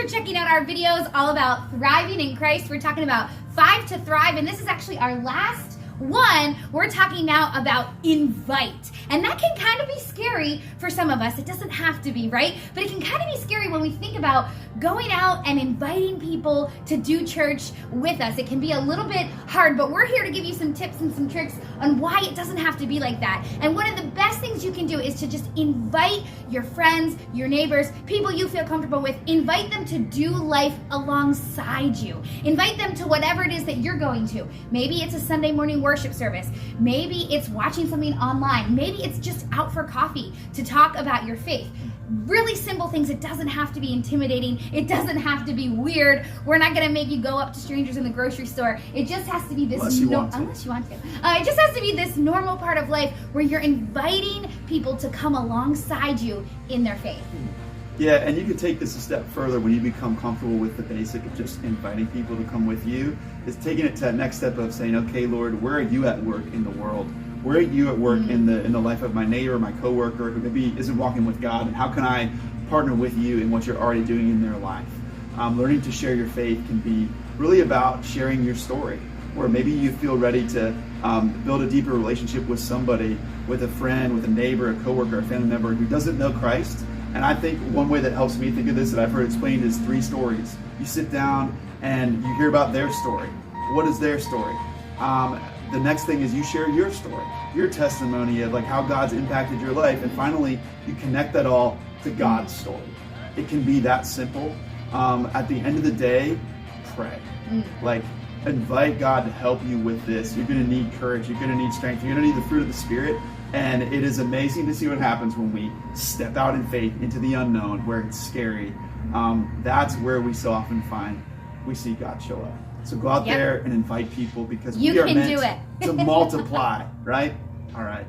for checking out our videos all about thriving in Christ. We're talking about 5 to Thrive, and this is actually our last one. We're talking now about invite. And that can kind of be scary for some of us. It doesn't have to be, right? But it can kind of be scary when we think about going out and inviting people to do church with us. It can be a little bit hard, but we're here to give you some tips and some tricks on why it doesn't have to be like that. And one of the best things you can do is to just invite your friends, your neighbors, people you feel comfortable with. Invite them to do life alongside you. Invite them to whatever it is that you're going to. Maybe it's a Sunday morning worship service. Maybe it's watching something online. Maybe it's just out for coffee to talk about your faith. Really simple things. It doesn't have to be intimidating. It doesn't have to be weird. We're not going to make you go up to strangers in the grocery store. It just has to be this Unless you want to. It just has to be this normal part of life where you're inviting people to come alongside you in their faith. Yeah, and you can take this a step further when you become comfortable with the basic of just inviting people to come with you. It's taking it to that next step of saying, okay, Lord, where are you at work in the world? Where are you at work in the life of my neighbor, my coworker, who maybe isn't walking with God? And how can I partner with you in what you're already doing in their life? Learning to share your faith can be really about sharing your story. Or maybe you feel ready to build a deeper relationship with somebody, with a friend, with a neighbor, a coworker, a family member who doesn't know Christ. And I think one way that helps me think of this that I've heard explained is 3 stories. You sit down and you hear about their story. What is their story? The next thing is you share your story, your testimony of like how God's impacted your life. And finally, you connect that all to God's story. It can be that simple. At the end of the day, pray. Like, invite God to help you with this. You're going to need courage. You're going to need strength. You're going to need the fruit of the Spirit. And it is amazing to see what happens when we step out in faith into the unknown, where it's scary. That's where we so often find we see God show up. So go out there and invite people, because we are meant to multiply, right? All right.